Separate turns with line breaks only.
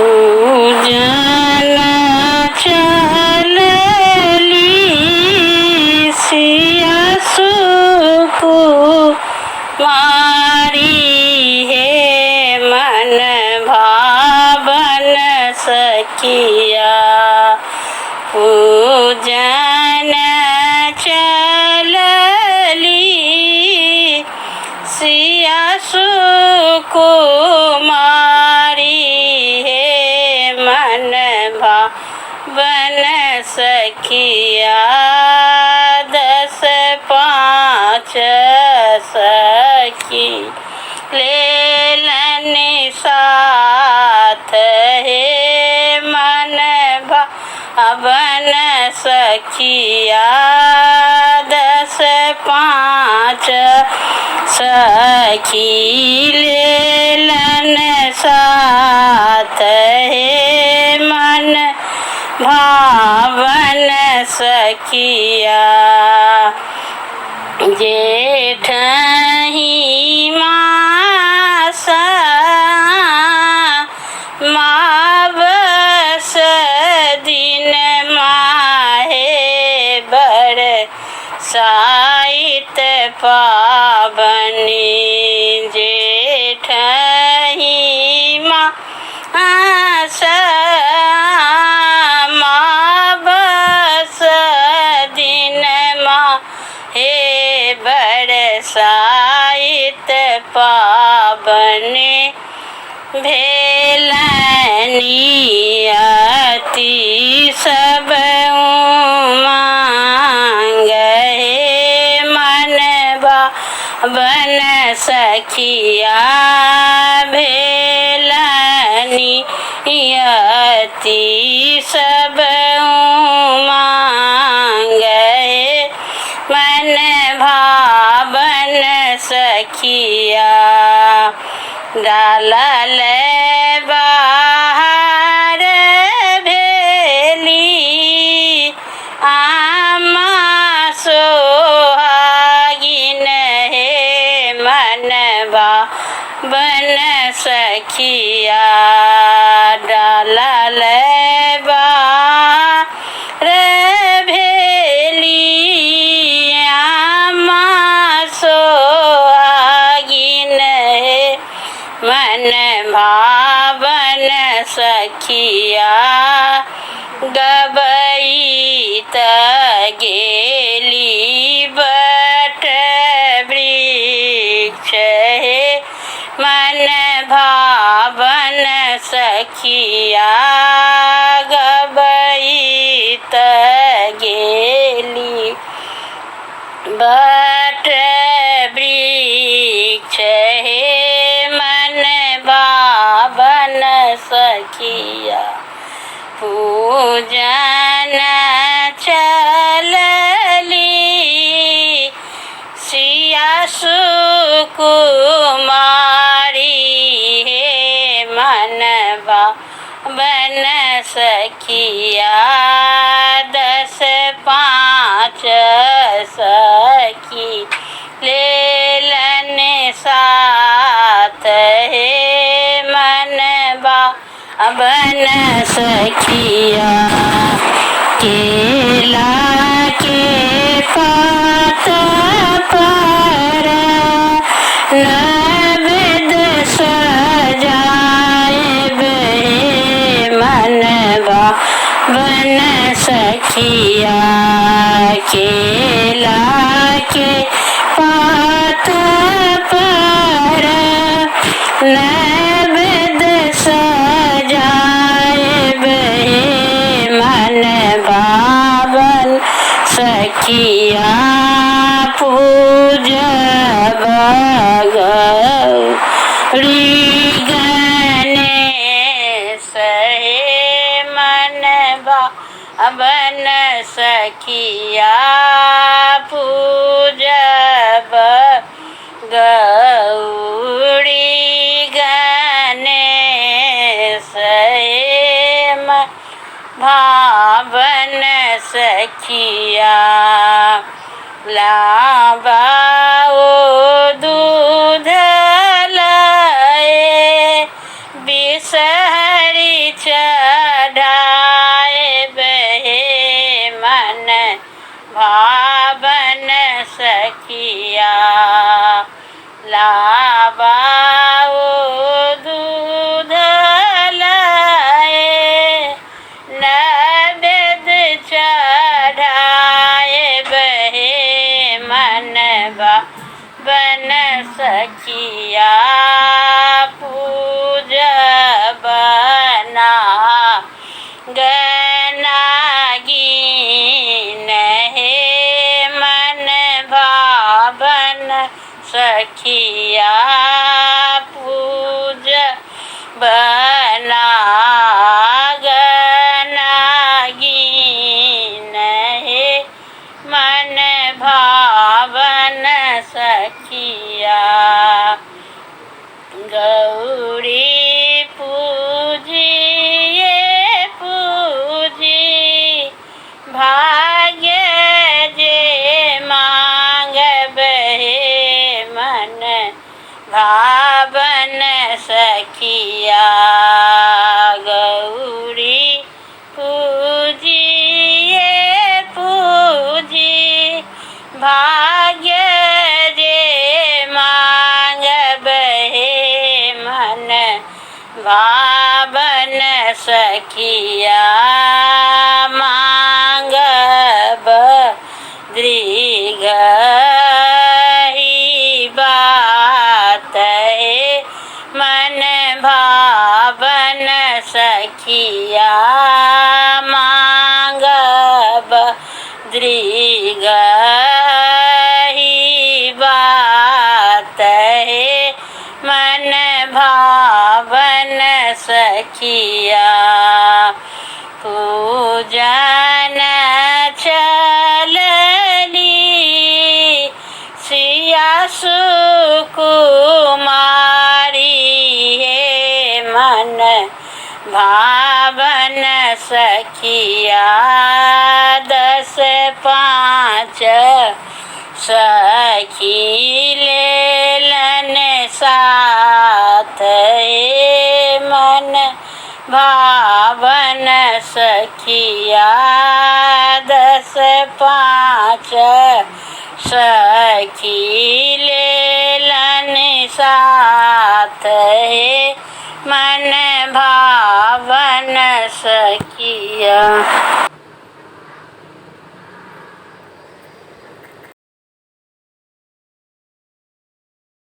पूजन चलली सिया सुकुमारी हे मन भावन सखिया। पूजन चलली सिया सुकुमारी हे मन भावन सखिया। 10 5 सखी लेलन साथ हे मन भावन सखिया। 10 5 सखी लेलन साथ हे मन भावन सखिया। जेठही मास मावस दिन माहे बरसाइत पावनी। जेठही मास मावस दिन माहे बरसाइत पावनी। भेलनी अति सब उमंग हे मन भावन सखिया। भेलनी अति सब उमंग हे मन भावन सखिया। डालल बाहर भेली आमा सोहागिन हे मन भावन सखिया। डालल बाहर भेली आमा सोहागिन हे मन भावन सखिया। गबई त गेली बट वृक्ष हे मन भावन सखिया। गबई त गेली बट वृक्ष हे मन भावन सखिया। पूजन चलली सिया सुकुमारी हे मन भावन सखिया। 10 5 सखी लेलन साथ हे मन भावन सखिया। केला के पात पर नवेद सजाएब हे मन भावन सखिया। केला के पात पर नवेद सजाएब हे मन भावन सखिया। पूजब गौरी गणेश हे मन भावन सखिया। पूजब गौरी गणेश हे मन भावन सखिया। लाबाओ दूध लाए बिसहरी चढ़ाए बहे मन भावन सखिया लाबाओ दूध लाए नैवेद्य चढ़ाए बहे मन भावन सखिया पूजबना गनागीन हे मन भावन सखिया पूजबना गनागीन हे मन भावन सखिया गौरी पूजिए पूजी भाग्य जे मांगब हे मन भावन सखिया गौरी पूजिए पूजी भाग्य जे मांगब हे मन भावन सखिया मांगब दीर्घही बात हे मन भावन सखिया मांगब दीर्घही बात हे मन भावन सखिया पूजन चलनी सिया सुकुमारी हे मन भावन सखिया 10-5 सखी लेलन साथ हे मन भावन सखिया 10-5 सखी लेलन साथ हे मन भावन सखिया।